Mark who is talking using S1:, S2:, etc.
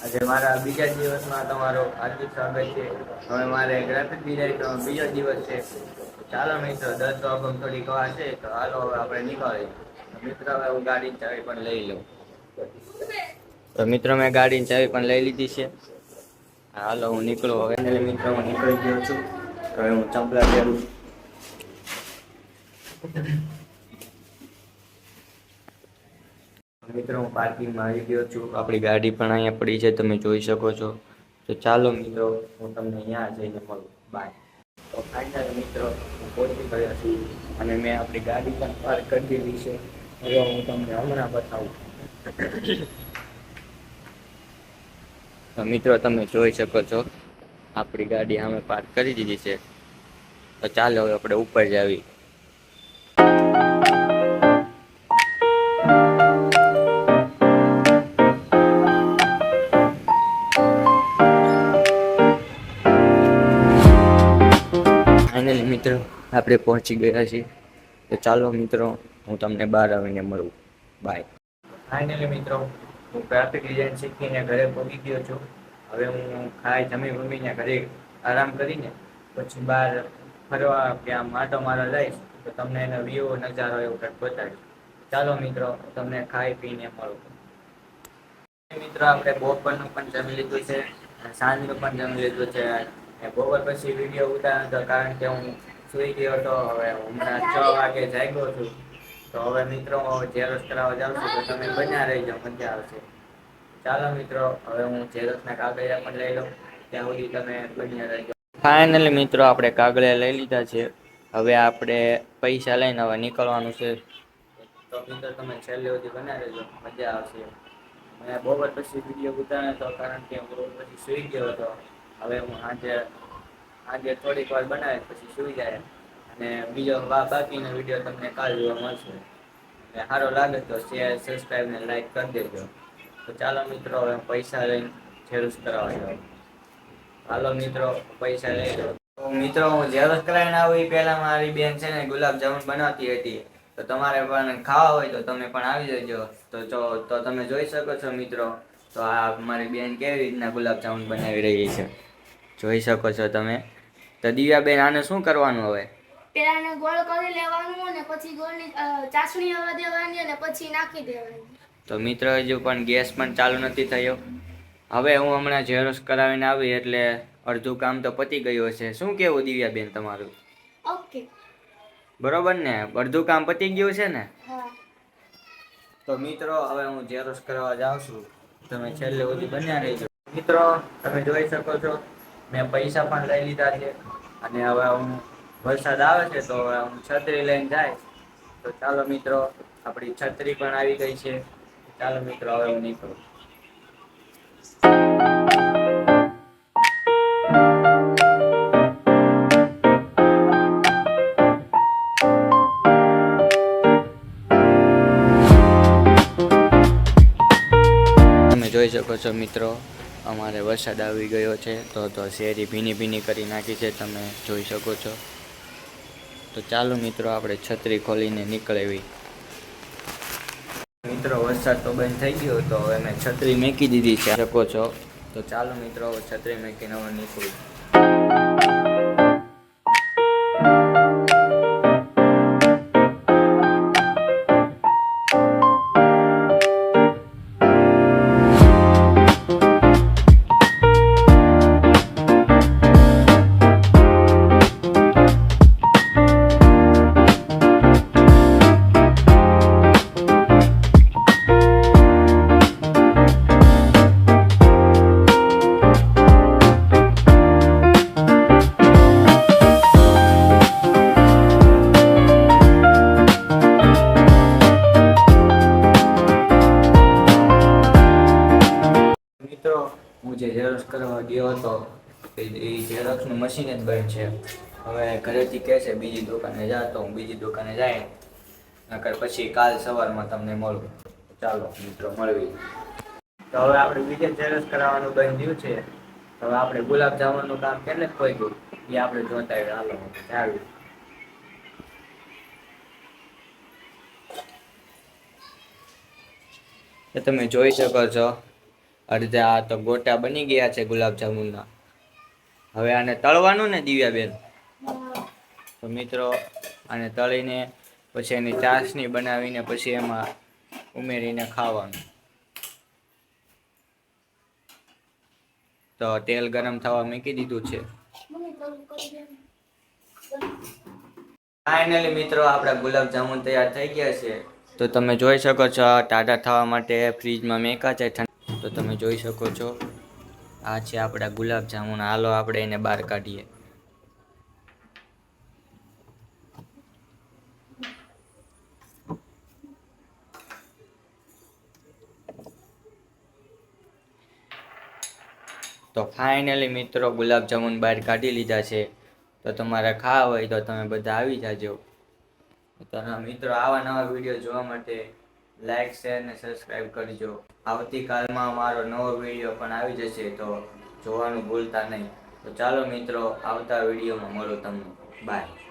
S1: આજે મારા બીજા દિવસમાં તમારું હાર્દિક સ્વાગત છે. હવે મારે ગ્રાફિક ડિઝાઇનનો બીજો દિવસ છે. ચાલો મિત્રો 10 વાગ્યામાં થોડીક વાર છે તો હાલો હવે આપણે નીકળીએ. મિત્ર હવે હું ગાડીની ચાવી પણ લઈ લઉં. તો મિત્રો મેં ગાડીની ચાવી પણ લઈ લીધી છે. હાલો હું નીકળું હવે મિત્રો હું નીકળી ગયો છું. હવે હું ચંપલા પહેરું. મિત્રો હું પાર્કિંગમાં આવી ગયો છું. આપણી ગાડી પણ અહીંયા પડી છે, તમે જોઈ શકો છો. તો ચાલો મિત્રો હું તમને અહીંયા જઈને મળું. બાય. તો ફાઇનલ મિત્રો હું પહોંચી ગયો છું અને મેં આપણી ગાડી પણ પાર્ક કરી દીધી છે. હવે હું તમને હમણાં બતાવું. તો મિત્રો તમે જોઈ શકો છો આપણી ગાડી અમે પાર્ક કરી દીધી છે. તો ચાલો હવે આપણે ઉપર જાવી. ફાઇનલી મિત્રો આપણે પહોંચી ગયા છીએ. તો ચાલો મિત્રો હું તમને બહાર આવીને મળું. બાય. ફાઇનલી મિત્રો હું ગ્રાફિક ડિઝાઇન શીખીને ઘરે પહોંચી ગયો છું. હવે હું જમી ભમીને ઘરે આરામ કરીને પછી બહાર ફરવા કે આમ આંટો મારવા જઈશ તો તમને એનો વ્યૂ નજારો એવું કંઈક બતાવીશ. ચાલો મિત્રો તમને ખાઈ પીને મળું. મિત્રો આપણે બપોરનું પણ જમી લીધું છે, સાંજનું પણ જમી લીધું છે. બપોર પછી વિડીયો ઉતાર્યો હતો કારણ કે હું સુઈ ગયો હતો. હવે હમણાં 6 વાગે જાગ્યો છું. તો હવે મિત્રો ઝેરોક્ષ કરાવવા જાઉં છું તો તમે બન્યા રહેજો, મજા આવશે. ચાલો મિત્રો હવે હું ઝેરોક્ષના કાગળિયા પણ લઈ લઉં. ત્યાં સુધી તમે બન્યા રહેજો. ફાઇનલી મિત્રો આપણે કાગળિયા લઈ લીધા છે. હવે આપણે પૈસા લઈને હવે નીકળવાનું છે. તો મિત્રો તમે છેલ્લે સુધી બન્યા રહેજો, મજા આવશે. મેં બપોર પછી વિડીયો ઉતાર્યો હતો કારણ કે હું બપોર પછી સુઈ ગયો હતો. હવે હું આજે થોડીક વાર બનાવે પછી સુઈ જાય અને બીજો બાકીનો વિડીયો તમને કાલ જોવા મળશે. સારો લાગે તો શેર, સબસ્ક્રાઈબ ને લાઈક કરી દેજો. તો ચાલો મિત્રો હવે પૈસા લઈને ઝેરોક્ષ કરાવવા જાઉં. હાલો મિત્રો પૈસા લઈ લો. તો મિત્રો હું ઝેરોક્ષ કરાવીને આવું એ પહેલા મારી બેન છે ને ગુલાબજામુન બનાવતી હતી. તો તમારે પણ ખાવા હોય તો તમે પણ આવી જજો. તો તમે જોઈ શકો છો મિત્રો. તો આ મારી બેન કેવી રીતના ગુલાબજામુન બનાવી રહી છે, જોઈ શકો છો તમે. તો દિવ્યાબેન આને શું કરવાનું હવે?
S2: પેલાને ગોળ કરી લેવાનું અને પછી ગોળની ચાસણી આવવા દેવાની અને પછી નાખી દેવાની.
S1: તો મિત્રો હજુ પણ ગેસ પણ ચાલુ નથી થયો. હવે હું હમણાં ઝેરોક્ષ કરાવીને આવી એટલે અડધું કામ તો પતી ગયું હશે. શું કેવું દિવ્યાબેન તમારું?
S2: ઓકે.
S1: બરોબર ને? અડધું કામ પતી ગયું છે ને?
S2: હા.
S1: તો મિત્રો હવે હું ઝેરોક્ષ કરવા જાઉં છું. તમે છેલ્લે સુધી બન્યા રહેજો. મિત્રો તમે જોઈ શકો છો મેં પૈસા પણ લઈ લીધા છે અને હવે હું વરસાદ આવે છે તો હવે હું છત્રી લઈને જાય. તો ચાલો મિત્રો આપણી છત્રી પણ આવી ગઈ છે. ચાલો મિત્રો હવે હું નીકળું. તમે જોઈ શકો છો મિત્રો અમારે વરસાદ આવી ગયો છે. તો શેરી ભીની ભીની કરી નાખી છે, તમે જોઈ શકો છો. તો ચાલો મિત્રો આપણે છત્રી ખોલીને નીકળવી. મિત્રો વરસાદ તો બંધ થઈ ગયો તો હવે મેં છત્રી મેકી દીધી છે, શકો છો. તો ચાલો મિત્રો છત્રી મેકીને હવે નીકળું. હું જે ઝેરોક્ષ કરવા ગયો હતો એ ઝેરોક્ષનું મશીન જ બંધ છે. હવે ઘરેથી કહે છે બીજી દુકાને જા, તો હું બીજી દુકાને જાય નકર પછી કાલ સવારમાં તમને મળું. ચાલો મિત્રો મળવી. તો હવે આપણે બીજે ઝેરોક્ષ કરાવવાનું બંધ થયું છે. હવે આપણે ગુલાબજામુનનું કામ કેટલે ખોઈ ગયું એ આપણે જોતા હોય. હાલો આવી. તમે જોઈ શકો છો અડધા તો ગોટા બની ગયા છે ગુલાબજાંબુના. હવે આને તળવાનું ને દિવ્યાબેન? તો મિત્રો આને તળીને પછી એની ચાસણી બનાવીને પછી એમાં ઉમેરીને ખાવાનું. તો તેલ ગરમ થવા મૂકી દીધું છે. ફાઇનલી મિત્રો આપણા ગુલાબજામુન તૈયાર થઈ ગયા છે. તો તમે જોઈ શકો છો ટાટા થવા માટે ફ્રીજમાં મેકા છે. તો તમે જોઈ શકો છો આ છે આપણા ગુલાબજામુન. હાલો આપણે એને બહાર કાઢીએ. તો ફાઇનલી મિત્રો ગુલાબજામુન બહાર કાઢી લીધા છે. તો તમારે ખાવા હોય તો તમે બધા આવી જાજો. તો મિત્રો આવા નવા વિડીયો જોવા માટે લાઈક શેર ને સબસ્ક્રાઈબ કરજો. આવતીકાલમાં મારો નવો વિડીયો પણ આવી જશે તો જોવાનું ભૂલતા નહીં. તો ચાલો મિત્રો આવતા વિડીયોમાં મળો તમને. બાય.